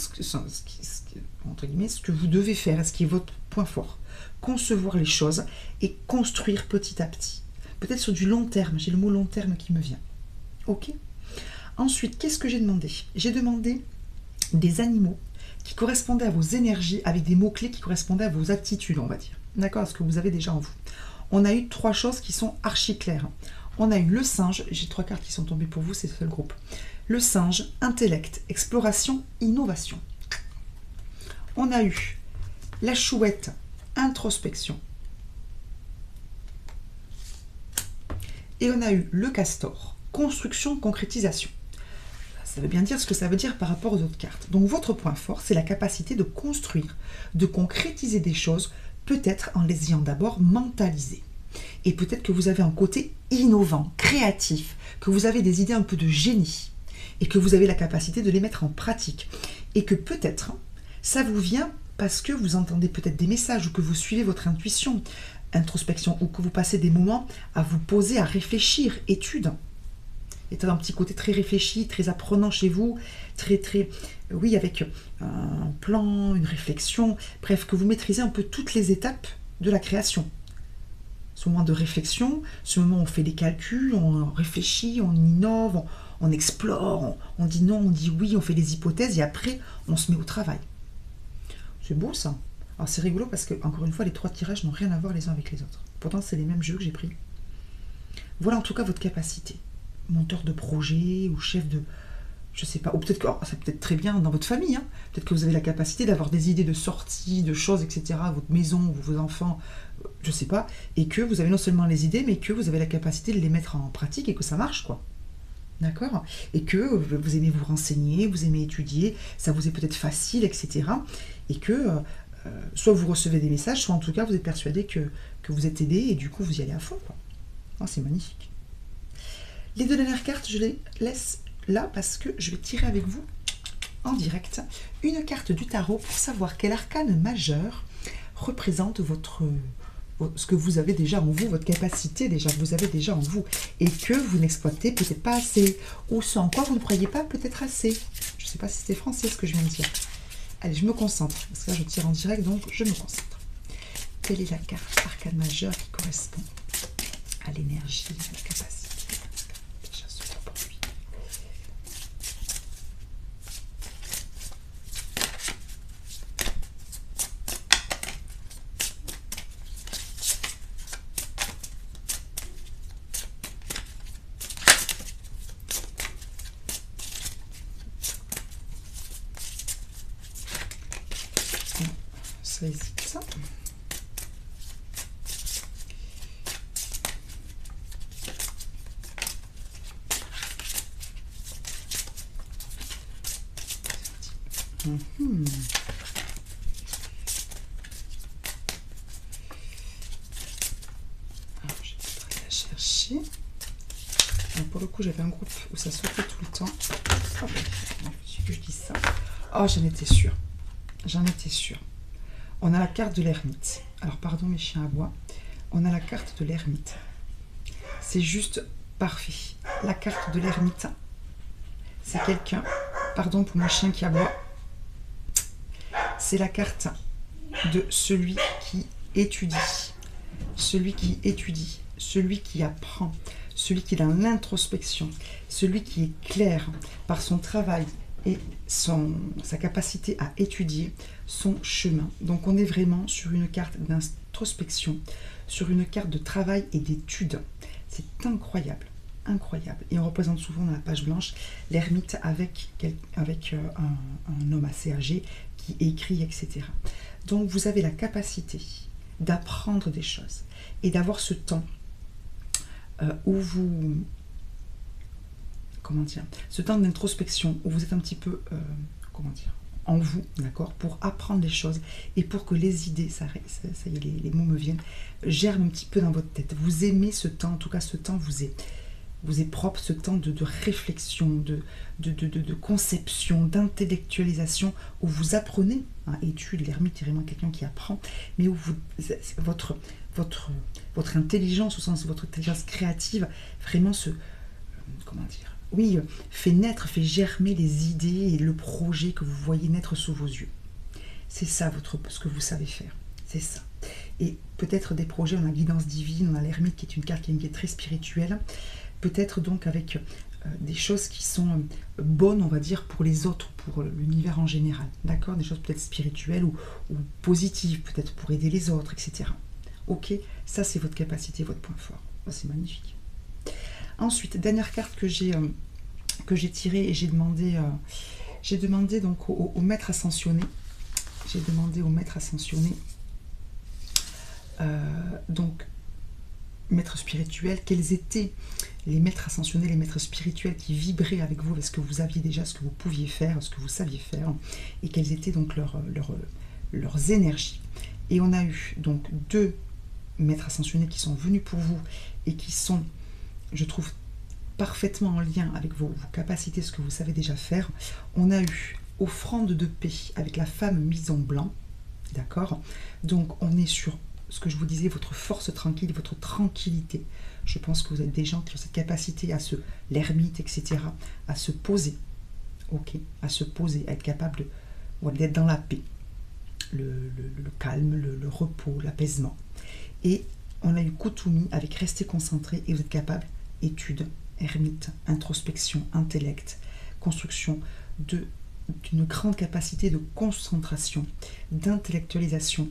entre guillemets, ce que vous devez faire, ce qui est votre point fort. Concevoir les choses et construire petit à petit. Peut-être sur du long terme, j'ai le mot long terme qui me vient. Ok? Ensuite, qu'est-ce que j'ai demandé? J'ai demandé des animaux qui correspondaient à vos énergies, avec des mots-clés qui correspondaient à vos aptitudes, on va dire. D'accord? À ce que vous avez déjà en vous. On a eu 3 choses qui sont archi claires. On a eu le singe, j'ai 3 cartes qui sont tombées pour vous, c'est le seul groupe. Le singe, intellect, exploration, innovation. on a eu la chouette, introspection. Et on a eu le castor, construction, concrétisation. Ça veut bien dire ce que ça veut dire par rapport aux autres cartes. Donc votre point fort, c'est la capacité de construire, de concrétiser des choses, peut-être en les ayant d'abord mentalisées. Et peut-être que vous avez un côté innovant, créatif, que vous avez des idées un peu de génie, et que vous avez la capacité de les mettre en pratique. Et que peut-être, ça vous vient parce que vous entendez peut-être des messages, ou que vous suivez votre intuition, introspection, ou que vous passez des moments à vous poser, à réfléchir, étude. Il y a un petit côté très réfléchi, très apprenant chez vous, oui, avec un plan, une réflexion, bref, que vous maîtrisez un peu toutes les étapes de la création. Ce moment de réflexion, ce moment où on fait des calculs, on réfléchit, on innove, on explore, on dit non, on dit oui, on fait des hypothèses, et après, on se met au travail. C'est beau, ça. Alors, c'est rigolo parce que, encore une fois, les 3 tirages n'ont rien à voir les uns avec les autres. Pourtant, c'est les mêmes jeux que j'ai pris. Voilà en tout cas votre capacité. Monteur de projet ou chef de... Je sais pas, ou peut-être que ça peut être très bien dans votre famille. Hein. Peut-être que vous avez la capacité d'avoir des idées de sortie, de choses, etc. Votre maison, vos enfants, je sais pas. Et que vous avez non seulement les idées, mais que vous avez la capacité de les mettre en pratique et que ça marche, quoi. D'accord? Et que vous aimez vous renseigner, vous aimez étudier, ça vous est peut-être facile, etc. Et que soit vous recevez des messages, soit en tout cas vous êtes persuadé que vous êtes aidé et du coup vous y allez à fond, quoi. Oh, c'est magnifique. Les 2 dernières cartes, je les laisse là parce que je vais tirer avec vous en direct une carte du tarot pour savoir quel arcane majeur représente ce que vous avez déjà en vous, votre capacité déjà, que vous avez déjà en vous et que vous n'exploitez peut-être pas assez ou ce en quoi vous ne croyez pas peut-être assez. Je ne sais pas si c'était français ce que je viens de dire. Allez, je me concentre parce que là je tire en direct donc je me concentre. Quelle est la carte arcane majeure qui correspond à l'énergie, à la capacité? Ça hésite, ça. Alors, je vais la chercher. Alors, pour le coup, j'avais un groupe où ça sautait tout le temps. Oh, que je dis ça. Oh, j'en étais sûre. J'en étais sûre. On a la carte de l'ermite. Alors, pardon mes chiens à bois. On a la carte de l'ermite. C'est juste parfait. La carte de l'ermite, c'est quelqu'un... Pardon pour mon chien qui aboie. C'est la carte de celui qui étudie. Celui qui étudie. Celui qui apprend. Celui qui est dans l'introspection. Celui qui est clair par son travail et sa capacité à étudier son chemin. Donc on est vraiment sur une carte d'introspection, sur une carte de travail et d'étude. C'est incroyable, incroyable. Et on représente souvent dans la page blanche l'ermite avec un homme assez âgé qui écrit, etc. Donc vous avez la capacité d'apprendre des choses et d'avoir ce temps où vous... Comment dire, ce temps d'introspection où vous êtes un petit peu, comment dire, en vous, d'accord, pour apprendre des choses et pour que les idées, ça y est, les mots me viennent, germent un petit peu dans votre tête. Vous aimez ce temps, en tout cas ce temps vous est propre, ce temps de réflexion, de conception, d'intellectualisation, où vous apprenez, hein, étude, l'ermite est vraiment quelqu'un qui apprend, mais où votre intelligence, au sens de votre intelligence créative, vraiment comment dire, oui, fait naître, fait germer les idées et le projet que vous voyez naître sous vos yeux. C'est ça ce que vous savez faire, c'est ça. Et peut-être des projets, on a la guidance divine, on a l'ermite qui est une carte qui est très spirituelle, peut-être donc avec des choses qui sont bonnes, on va dire, pour les autres, pour l'univers en général, d'accord, des choses peut-être spirituelles ou positives, peut-être pour aider les autres, etc. Ok, ça c'est votre capacité, votre point fort. Oh, c'est magnifique. Ensuite, dernière carte que j'ai tirée et j'ai demandé donc au maître ascensionné, j'ai demandé au maître ascensionné, donc maître spirituel, quels étaient les maîtres ascensionnés, les maîtres spirituels qui vibraient avec vous, ce que vous aviez déjà, ce que vous pouviez faire, ce que vous saviez faire, et quelles étaient donc leurs énergies. Et on a eu donc 2 maîtres ascensionnés qui sont venus pour vous et qui sont, je trouve, parfaitement en lien avec vos capacités, ce que vous savez déjà faire. On a eu offrande de paix avec la femme mise en blanc, d'accord? Donc on est sur ce que je vous disais, votre force tranquille, votre tranquillité. Je pense que vous êtes des gens qui ont cette capacité à l'ermite, etc., à se poser, ok, à se poser, à être capable d'être dans la paix, le calme, le repos, l'apaisement. Et on a eu Kutumi avec rester concentré, et vous êtes capable, étude, ermite, introspection, intellect, construction d'une grande capacité de concentration, d'intellectualisation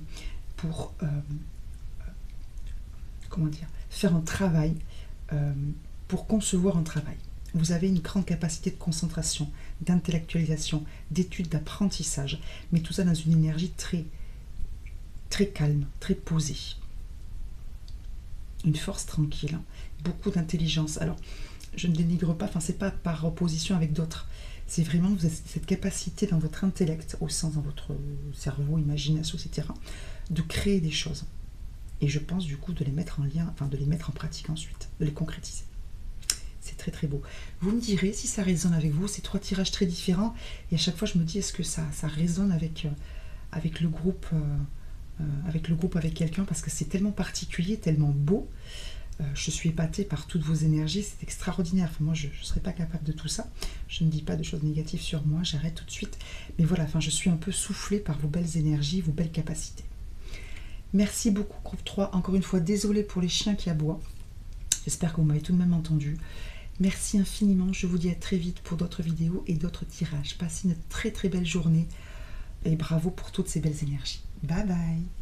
pour comment dire, faire un travail, pour concevoir un travail. Vous avez une grande capacité de concentration, d'intellectualisation, d'étude, d'apprentissage, mais tout ça dans une énergie très, très calme, très posée. Une force tranquille, hein, beaucoup d'intelligence. Alors, je ne dénigre pas, enfin, c'est pas par opposition avec d'autres. C'est vraiment, vous avez cette capacité dans votre intellect, au sens dans votre cerveau, imagination, etc., de créer des choses. Et je pense du coup de les mettre en lien, enfin de les mettre en pratique ensuite, de les concrétiser. C'est très très beau. Vous me direz si ça résonne avec vous, ces 3 tirages très différents. Et à chaque fois je me dis, est-ce que ça résonne avec le groupe, avec quelqu'un, parce que c'est tellement particulier, tellement beau. Je suis épatée par toutes vos énergies, c'est extraordinaire. Enfin, moi je ne serais pas capable de tout ça. Je ne dis pas de choses négatives sur moi, j'arrête tout de suite. Mais voilà, enfin, je suis un peu soufflée par vos belles énergies, vos belles capacités. Merci beaucoup groupe 3, encore une fois désolée pour les chiens qui aboient, j'espère que vous m'avez tout de même entendu. Merci infiniment, je vous dis à très vite pour d'autres vidéos et d'autres tirages. Passez une très très belle journée et bravo pour toutes ces belles énergies. Bye bye.